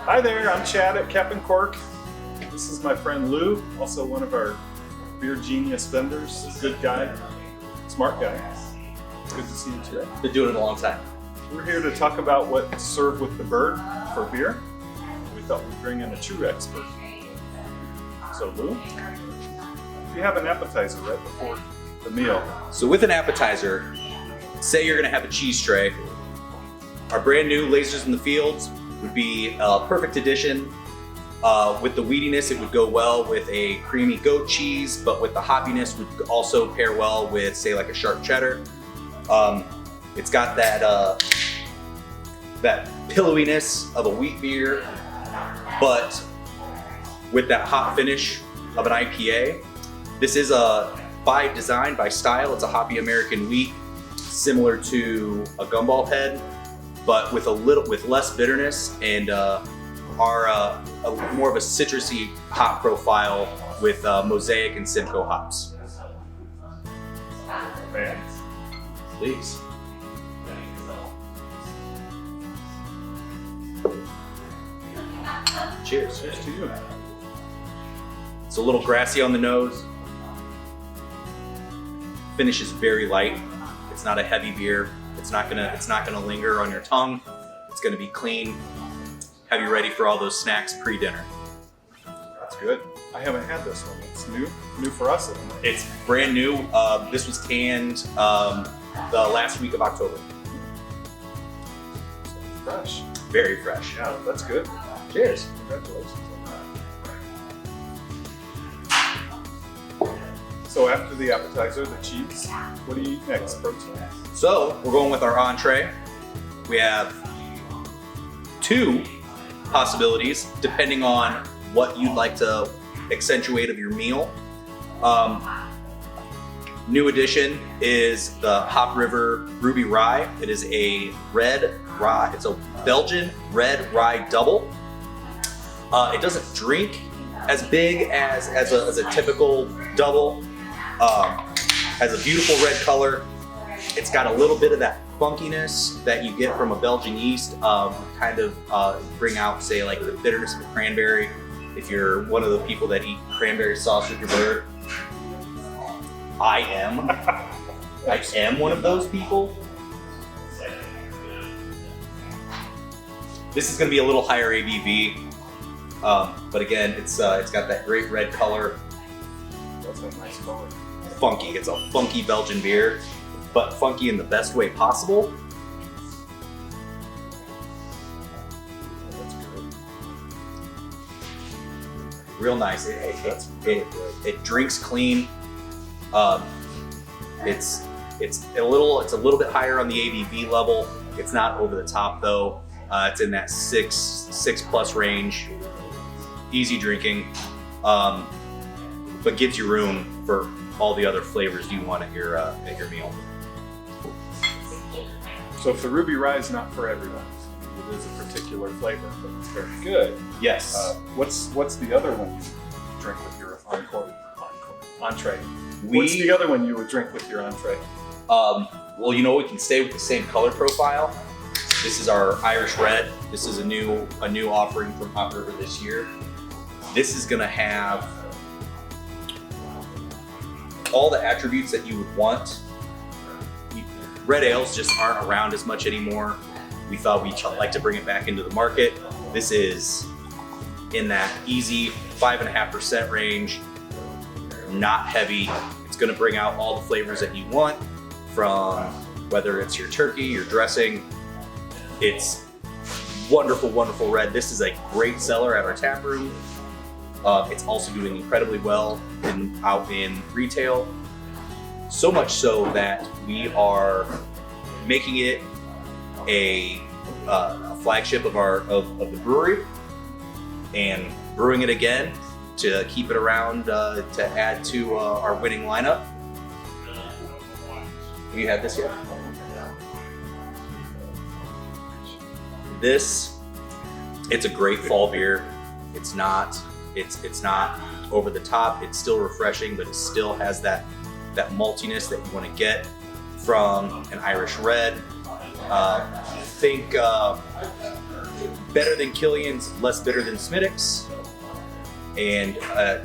Hi there, I'm Chad at Cap and Cork. This is my friend Lou, also one of our Beer Genius vendors. Good guy, smart guy. Good to see you today. Been doing it a long time. We're here to talk about what to serve with the bird for beer. We thought we'd bring in a true expert. So Lou, you have an appetizer right before the meal. So with an appetizer, say you're gonna have a cheese tray. Our brand new Lasers in the Fields would be a perfect addition. With the weediness, it would go well with a creamy goat cheese, but with the hoppiness would also pair well with, say, like a sharp cheddar. It's got that pillowiness of a wheat beer, but with that hop finish of an IPA. This is by design, by style, it's a hoppy American wheat, similar to a gumball head, but with less bitterness and more of a citrusy hop profile with Mosaic and Simcoe hops. Man. Please. Cheers. Cheers to you. It's a little grassy on the nose. Finish is very light. It's not a heavy beer. It's not gonna linger on your tongue. It's gonna be clean. Have you ready for all those snacks pre-dinner? That's good. I haven't had this one. It's new for us. Isn't it? It's brand new. This was canned the last week of October. Fresh. Very fresh. Yeah, that's good. Cheers. Congratulations on that. So after the appetizer, the cheese, what do you eat next? Protein? So we're going with our entree. We have two possibilities depending on what you'd like to accentuate of your meal. New addition is the Hop River Ruby Rye. It is a red rye. It's a Belgian red rye double. It doesn't drink as big as a typical double. Has a beautiful red color. It's got a little bit of that funkiness that you get from a Belgian yeast, kind of bring out, say, like the bitterness of the cranberry. If you're one of the people that eat cranberry sausage with your bird, I am one of those people. This is going to be a little higher ABV, but again, it's got that great red color. That's a nice color. Funky. It's a funky Belgian beer, but funky in the best way possible. That's good. Real nice. It drinks clean. It's a little bit higher on the ABV level. It's not over the top though. It's in that six plus range. Easy drinking, but gives you room for all the other flavors you want at your meal. So if the Ruby Rye is not for everyone, it is a particular flavor, but it's very good. Yes. What's the other one you drink with your entree? What's the other one you would drink with your entree? Well, we can stay with the same color profile. This is our Irish Red. This is a new offering from Hop River this year. This is gonna have all the attributes that you would want. Red ales just aren't around as much anymore. We thought we'd like to bring it back into the market. This is in that easy 5.5% range, not heavy. It's gonna bring out all the flavors that you want, from whether it's your turkey, your dressing. It's wonderful, wonderful red. This is a great seller at our tap room. It's also doing incredibly well out in retail. So much so that we are making it a flagship of the brewery and brewing it again to keep it around to add to our winning lineup. Have you had this yet? It's a great fall beer. It's not over the top. It's still refreshing, but it still has that maltiness that you want to get from an Irish Red. Think better than Killian's, less bitter than Smittix, and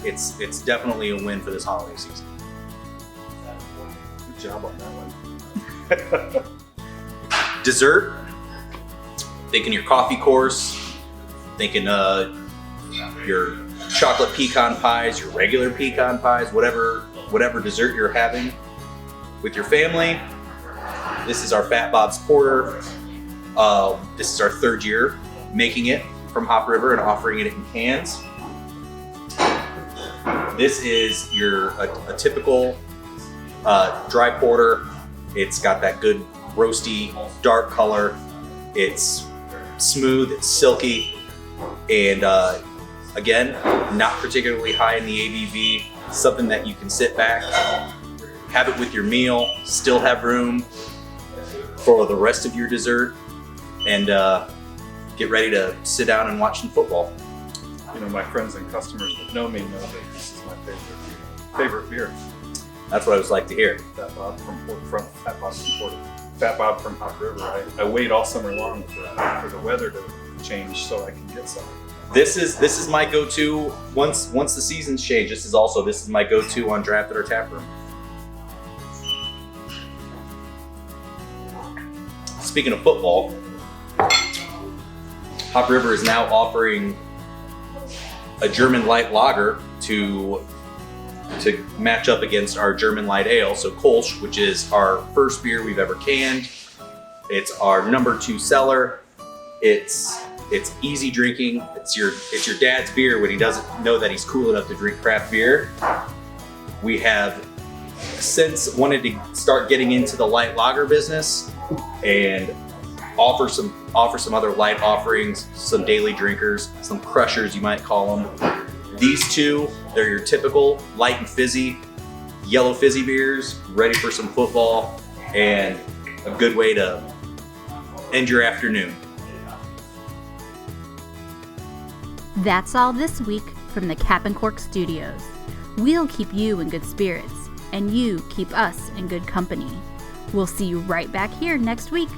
it's definitely a win for this holiday season. Good job on that one. Dessert, thinking your coffee course, thinking your chocolate pecan pies, your regular pecan pies, whatever dessert you're having with your family. This is our Fat Bob's Porter. This is our 3rd year making it from Hop River and offering it in cans. This is a typical dry porter. It's got that good roasty dark color. It's smooth, it's silky, and again, not particularly high in the ABV. Something that you can sit back, have it with your meal, still have room for the rest of your dessert, and get ready to sit down and watch some football. You know, my friends and customers that know me know that this is my favorite beer. That's what I was like to hear. Fat Bob from Hop River. I wait all summer long for the weather to change so I can get some. This is my go-to once the seasons change. This is my go-to on draft at our tap room. Speaking of football, Hop River is now offering a German light lager to match up against our German light ale. So Kolsch, which is our first beer we've ever canned. It's our number 2 seller. It's easy drinking. It's your dad's beer when he doesn't know that he's cool enough to drink craft beer. We have since wanted to start getting into the light lager business and offer some other light offerings, some daily drinkers, some crushers you might call them. These two, they're your typical light and fizzy, yellow fizzy beers, ready for some football and a good way to end your afternoon. That's all this week from the Cap and Cork Studios. We'll keep you in good spirits, and you keep us in good company. We'll see you right back here next week.